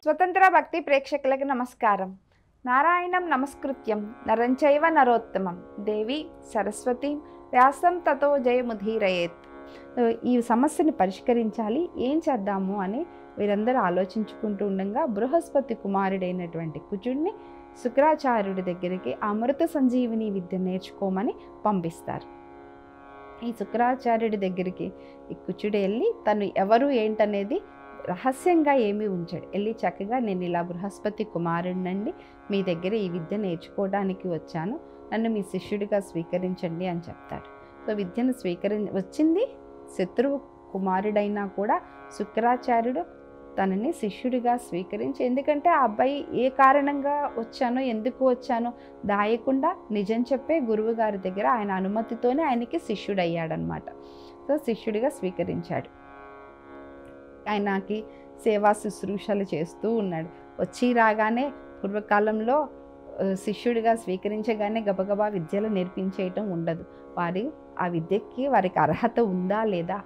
స్వతంత్ర భక్తి ప్రేక్షకులకు నమస్కారం. నారాయణం నమస్కృత్యం నరం చైవ నరోత్తమం దేవి సరస్వతి వ్యాసం తతో జయముధీరయేత్. ఈ సమస్యని పరిష్కరించాలి, ఏం చేద్దాము అని వీరందరూ ఆలోచించుకుంటూ ఉండగా బృహస్పతి కుమారుడైనటువంటి కుజుడిని శుక్రాచార్యుడి దగ్గరికి అమృత సంజీవిని విద్య నేర్చుకోమని పంపిస్తారు. ఈ శుక్రాచార్యుడి దగ్గరికి ఈ కుజుడు వెళ్ళి తను ఎవరు ఏంటనేది రహస్యంగా ఏమీ ఉంచాడు. వెళ్ళి చక్కగా నేను ఇలా బృహస్పతి కుమారుడినండి, మీ దగ్గర ఈ విద్య నేర్చుకోవడానికి వచ్చాను, నన్ను మీ శిష్యుడిగా స్వీకరించండి అని చెప్తాడు. సో విద్యను వచ్చింది శత్రువు కుమారుడైనా కూడా శుక్రాచార్యుడు తనని శిష్యుడిగా స్వీకరించి, ఎందుకంటే ఆ అబ్బాయి ఏ కారణంగా వచ్చానో ఎందుకు వచ్చానో దాయకుండా నిజం చెప్పే గురువు గారి దగ్గర ఆయన అనుమతితోనే ఆయనకి శిష్యుడయ్యాడనమాట. సో శిష్యుడిగా స్వీకరించాడు. ఆయనకి సేవా శుశ్రూషలు చేస్తూ ఉన్నాడు. వచ్చి రాగానే పూర్వకాలంలో శిష్యుడిగా స్వీకరించగానే గబగబా విద్యలు నేర్పించేయటం ఉండదు. ఆ విద్యకి వారికి అర్హత ఉందా లేదా,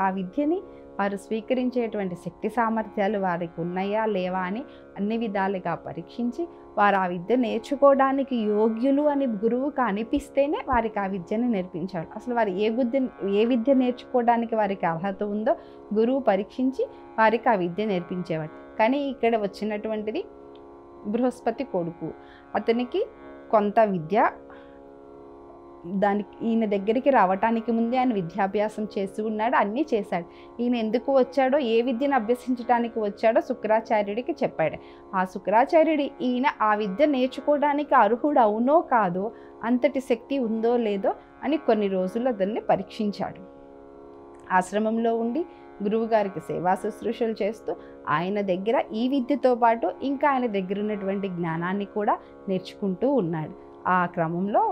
ఆ విద్యని వారు స్వీకరించేటువంటి శక్తి సామర్థ్యాలు వారికి ఉన్నాయా లేవా అని అన్ని విధాలుగా పరీక్షించి వారు ఆ విద్య నేర్చుకోవడానికి యోగ్యులు అని గురువుకు అనిపిస్తేనే వారికి ఆ విద్యను నేర్పించాడు. అసలు వారు ఏ విద్య నేర్చుకోవడానికి వారికి అర్హత ఉందో గురువు పరీక్షించి వారికి ఆ విద్య నేర్పించేవాడు. కానీ ఇక్కడ వచ్చినటువంటిది బృహస్పతి కొడుకు, అతనికి కొంత విద్య ఈయన దగ్గరికి రావటానికి ముందే ఆయన విద్యాభ్యాసం చేసి ఉన్నాడు, అన్నీ చేశాడు. ఈయన ఎందుకు వచ్చాడో, ఏ విద్యను అభ్యసించడానికి వచ్చాడో శుక్రాచార్యుడికి చెప్పాడు. ఆ శుక్రాచార్యుడు ఈయన ఆ విద్య నేర్చుకోవడానికి అర్హుడు అవునో కాదో, అంతటి శక్తి ఉందో లేదో అని కొన్ని రోజులు అతన్ని పరీక్షించాడు. ఆశ్రమంలో ఉండి గురువుగారికి సేవా శుశ్రూషలు చేస్తూ ఆయన దగ్గర ఈ విద్యతో పాటు ఇంకా ఆయన దగ్గర ఉన్నటువంటి జ్ఞానాన్ని కూడా నేర్చుకుంటూ ఉన్నాడు. ఆ క్రమంలో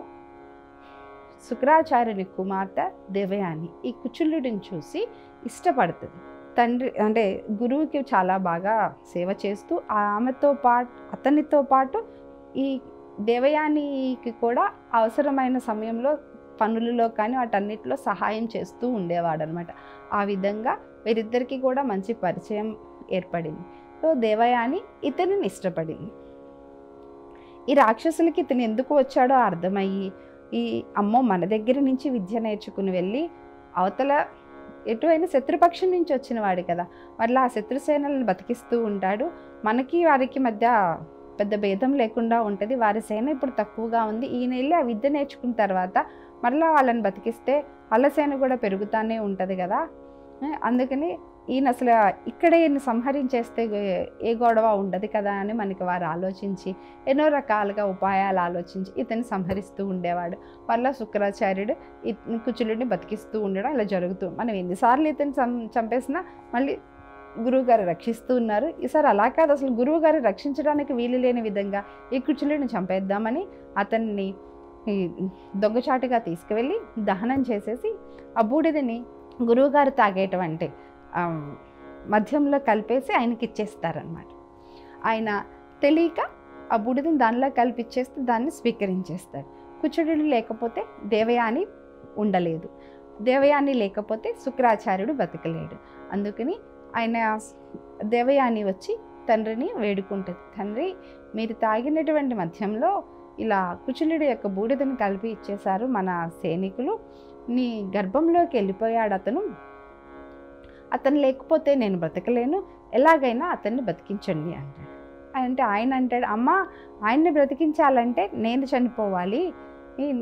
శుక్రాచార్యుని కుమార్తె దేవయాని ఈ కుచులుడిని చూసి ఇష్టపడుతుంది. తండ్రి అంటే గురువుకి చాలా బాగా సేవ చేస్తూ అతనితో పాటు ఈ దేవయానికి కూడా అవసరమైన సమయంలో పనులలో కానీ వాటన్నిటిలో సహాయం చేస్తూ ఉండేవాడనమాట. ఆ విధంగా వీరిద్దరికీ కూడా మంచి పరిచయం ఏర్పడింది. సో దేవయాని ఇతనిని ఇష్టపడింది. ఈ రాక్షసులకి ఇతను ఎందుకు వచ్చాడో అర్థమయ్యి, ఈ అమ్మో మన దగ్గర నుంచి విద్య నేర్చుకుని వెళ్ళి అవతల ఎటువైనా శత్రుపక్షం నుంచి వచ్చిన వాడు కదా, మళ్ళీ ఆ శత్రుసేనలను బతికిస్తూ ఉంటాడు. మనకి వారికి మధ్య పెద్ద భేదం లేకుండా ఉంటుంది. వారి సేన ఇప్పుడు తక్కువగా ఉంది, ఈయన వెళ్ళి ఆ విద్య నేర్చుకున్న తర్వాత మళ్ళీ వాళ్ళని బతికిస్తే వాళ్ళ సేన కూడా పెరుగుతానే ఉంటుంది కదా. అందుకని ఈయన అసలు ఇక్కడే ఈయన సంహరించేస్తే ఏ గొడవ ఉండదు కదా అని మనకి వారు ఆలోచించి ఎన్నో రకాలుగా ఉపాయాలు ఆలోచించి ఇతన్ని సంహరిస్తూ ఉండేవాడు. మళ్ళీ శుక్రాచార్యుడు కుచులుడిని బతికిస్తూ ఉండడం ఇలా జరుగుతూ, మనం ఎన్నిసార్లు ఇతన్ని చంపేసినా మళ్ళీ గురువుగారు రక్షిస్తూ ఉన్నారు. ఈసారి అలా కాదు, అసలు గురువుగారు రక్షించడానికి వీలు లేని విధంగా ఈ కుచులుడిని చంపేద్దామని అతన్ని దొంగచాటుగా తీసుకువెళ్ళి దహనం చేసేసి ఆ బూడిదని గురువుగారు తాగేటువంటి మద్యంలో కలిపేసి ఆయనకి ఇచ్చేస్తారనమాట. ఆయన తెలియక ఆ బూడిదని దానిలో కలిపిచ్చేస్తే దాన్ని స్వీకరించేస్తాడు. కుచుడు లేకపోతే దేవయాని ఉండలేదు, దేవయాని లేకపోతే శుక్రాచార్యుడు బతకలేడు. అందుకని ఆయన దేవయాని వచ్చి తండ్రిని వేడుకుంటుంది. తండ్రి, మీరు తాగినటువంటి మద్యంలో ఇలా కుచులుడి యొక్క బూడిదని కలిపి ఇచ్చేశారు మన సైనికులు, నీ గర్భంలోకి వెళ్ళిపోయాడు అతను లేకపోతే నేను బ్రతకలేను, ఎలాగైనా అతన్ని బతికించండి అంటాడు. అంటే ఆయన అంటాడు, అమ్మ ఆయన్ని బ్రతికించాలంటే నేను చనిపోవాలి,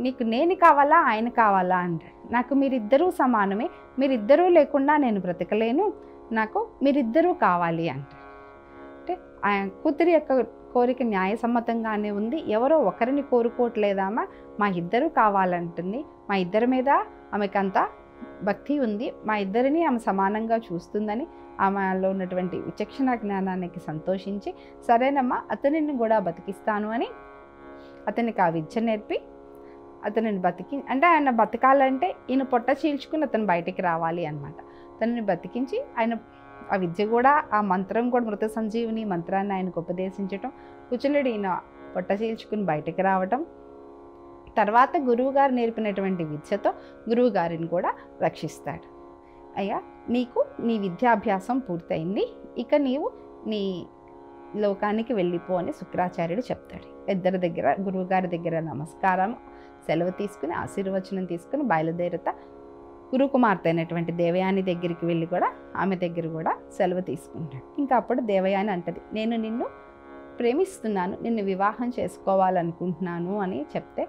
నీకు నేను కావాలా ఆయన కావాలా అంటాడు. నాకు మీరిద్దరూ సమానమే, మీరిద్దరూ లేకుండా నేను బ్రతకలేను, నాకు మీరిద్దరూ కావాలి అంటాడు. అంటే ఆయన కూతురి యొక్క కోరిక న్యాయసమ్మతంగానే ఉంది, ఎవరో ఒకరిని కోరుకోవట్లేదామా, మా ఇద్దరు కావాలంటుంది, మా ఇద్దరి మీద ఆమెకంత భక్తి ఉంది, మా ఇద్దరిని ఆమె సమానంగా చూస్తుందని ఆమెలో ఉన్నటువంటి విచక్షణ జ్ఞానానికి సంతోషించి, సరేనమ్మా అతనిని కూడా బతికిస్తాను అని అతనికి ఆ విద్య నేర్పి అతనిని అంటే ఆయన బతకాలంటే ఈయన పొట్ట చీల్చుకుని అతను బయటికి రావాలి అనమాట. అతనిని బతికించి ఆయన ఆ విద్య కూడా, ఆ మంత్రం కూడా, మృత సంజీవిని మంత్రాన్ని ఆయనకు ఉపదేశించటం, కుచులుడు ఈయన పొట్ట చీల్చుకుని బయటికి రావటం, తర్వాత గురువుగారు నేర్పినటువంటి విద్యతో గురువుగారిని కూడా రక్షిస్తాడు. అయ్యా, నీకు నీ విద్యాభ్యాసం పూర్తయింది, ఇక నీవు నీ లోకానికి వెళ్ళిపో అని శుక్రాచార్యుడు చెప్తాడు. ఇద్దరి దగ్గర గురువుగారి దగ్గర నమస్కారం సెలవు తీసుకుని ఆశీర్వచనం తీసుకుని బయలుదేరుతా గురుకుమార్తె అయినటువంటి దేవయాని దగ్గరికి వెళ్ళి కూడా ఆమె దగ్గర కూడా సెలవు తీసుకుంటాడు. ఇంకా అప్పుడు దేవయాని అంటది, నేను నిన్ను ప్రేమిస్తున్నాను, నిన్ను వివాహం చేసుకోవాలనుకుంటున్నాను అని చెప్తే,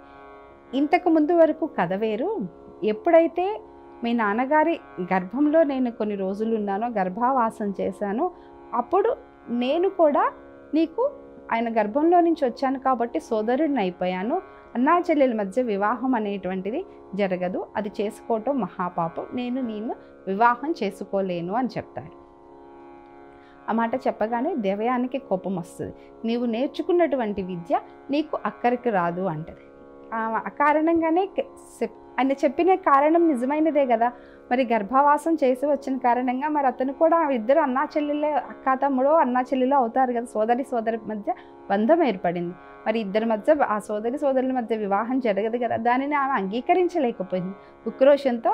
ఇంతకు ముందు వరకు కథ వేరు, ఎప్పుడైతే మీ నాన్నగారి గర్భంలో నేను కొన్ని రోజులు ఉన్నానో, గర్భావాసం చేశానో, అప్పుడు నేను కూడా నీకు ఆయన గర్భంలో నుంచి వచ్చాను కాబట్టి సోదరుడిని అయిపోయాను. అన్నా చెల్లెల మధ్య వివాహం అనేటువంటిది జరగదు, అది చేసుకోవటం మహాపాపం, నేను నిన్ను వివాహం చేసుకోలేను అని చెప్తాడు. ఆ మాట చెప్పగానే దేవయానికి కోపం వస్తుంది. నీవు నేర్చుకున్నటువంటి విద్య నీకు అక్కడికి రాదు అంటది. ఆ కారణంగానే ఆయన చెప్పిన కారణం నిజమైనదే కదా, మరి గర్భావాసం చేసి వచ్చిన కారణంగా మరి అతను కూడా ఇద్దరు అన్నా చెల్లెలే, అక్క తమ్ముడో అన్నా చెల్లెలో అవుతారు కదా, సోదరి మధ్య బంధం ఏర్పడింది. మరి ఇద్దరి మధ్య ఆ సోదరుల మధ్య వివాహం జరగదు కదా, దానిని ఆమె అంగీకరించలేకపోయింది. ఉక్రోషంతో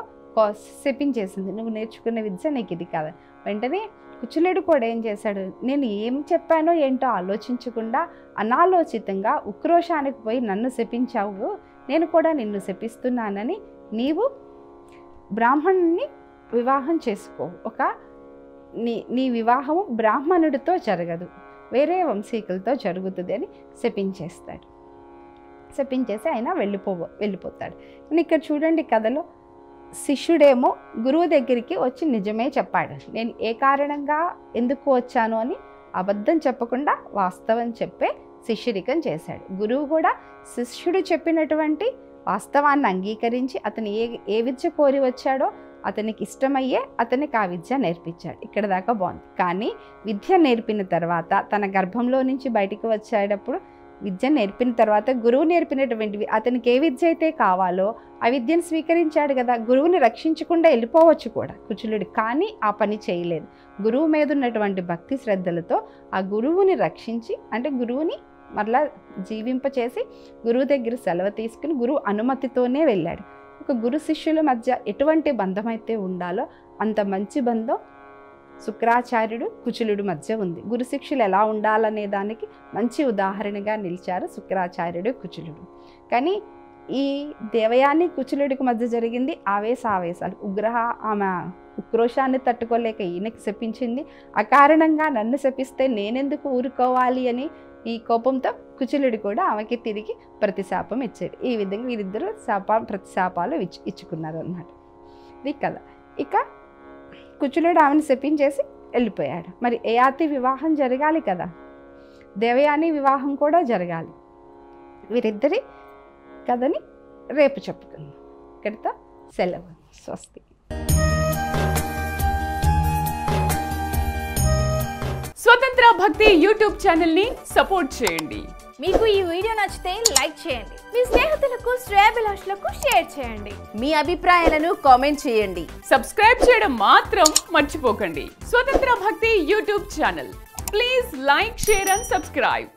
శపించేసింది, నువ్వు నేర్చుకున్న విద్య నీకు ఇది కాదు. వెంటనే కుచులుడు కూడా ఏం చేశాడు, నేను ఏం చెప్పానో ఏంటో ఆలోచించకుండా అనాలోచితంగా ఉక్రోషానికి పోయి నన్ను శపించావు, నేను కూడా నిన్ను శపిస్తున్నానని, నీవు బ్రాహ్మణుని వివాహం చేసుకో, నీ వివాహము బ్రాహ్మణుడితో జరగదు, వేరే వంశీకులతో జరుగుతుంది అని శపించేస్తాడు. శపించేసి ఆయన వెళ్ళిపోతాడు. ఇక్కడ చూడండి కథలో శిష్యుడేమో గురువు దగ్గరికి వచ్చి నిజమే చెప్పాడు, నేను ఏ కారణంగా ఎందుకు వచ్చాను అని అబద్ధం చెప్పకుండా వాస్తవం చెప్పే శిష్యుడికం చేశాడు. గురువు కూడా శిష్యుడు చెప్పినటువంటి వాస్తవాన్ని అంగీకరించి అతను ఏ విద్య కోరి వచ్చాడో అతనికి ఇష్టమయ్యే అతనికి ఆ విద్య నేర్పించాడు. ఇక్కడ దాకా బాగుంది. కానీ విద్య నేర్పిన తర్వాత తన గర్భంలో నుంచి బయటికి వచ్చేటప్పుడు విద్య నేర్పిన తర్వాత గురువు నేర్పినటువంటివి అతనికి ఏ విద్య అయితే కావాలో ఆ విద్యను స్వీకరించాడు కదా. గురువుని రక్షించకుండా వెళ్ళిపోవచ్చు కూడా కుచులుడు, కానీ ఆ పని చేయలేదు. గురువు మీద ఉన్నటువంటి భక్తి శ్రద్ధలతో ఆ గురువుని రక్షించి, అంటే గురువుని మరలా జీవింపచేసి గురువు దగ్గర సెలవు తీసుకుని గురువు అనుమతితోనే వెళ్ళాడు. ఒక గురు శిష్యుల మధ్య ఎటువంటి బంధం అయితే ఉండాలో అంత మంచి బంధం శుక్రాచార్యుడు కుచులుడు మధ్య ఉంది. గురు శిష్యులు ఎలా ఉండాలనే దానికి మంచి ఉదాహరణగా నిలిచారు శుక్రాచార్యుడు కుచులుడు. కానీ ఈ దేవయాని కుచులుడికి మధ్య జరిగింది ఆవేశాలు. ఆమె ఉక్రోషాన్ని తట్టుకోలేక ఈయనకి శపించింది. అకారణంగా నన్ను శపిస్తే నేనెందుకు ఊరుకోవాలి అని ఈ కోపంతో కుచులుడు కూడా ఆమెకి తిరిగి ప్రతిశాపం ఇచ్చాడు. ఈ విధంగా వీరిద్దరూ ప్రతిశాపాలు ఇచ్చుకున్నారు అన్నమాట. ఇది కదా. ఇక కుచులుడు ఆమెను శపించేసి వెళ్ళిపోయాడు. మరి యయాతి వివాహం జరగాలి కదా, దేవయాని వివాహం కూడా జరగాలి. వీరిద్దరి కథని రేపు చెప్పుకుందాం. ఇక్కడితో సెలవు. స్వస్తి. స్వతంత్ర భక్తి యూట్యూబ్ ఛానల్ ని సపోర్ట్ చేయండి. మీకు ఈ వీడియో నచ్చితే లైక్ చేయండి, మీ స్నేహితులకు శ్రేయోభిలాషులకు షేర్ చేయండి, మీ అభిప్రాయాలను కామెంట్ చేయండి. సబ్స్క్రైబ్ చేయడం మాత్రం మర్చిపోకండి. స్వతంత్ర భక్తి YouTube channel. Please like, share and subscribe.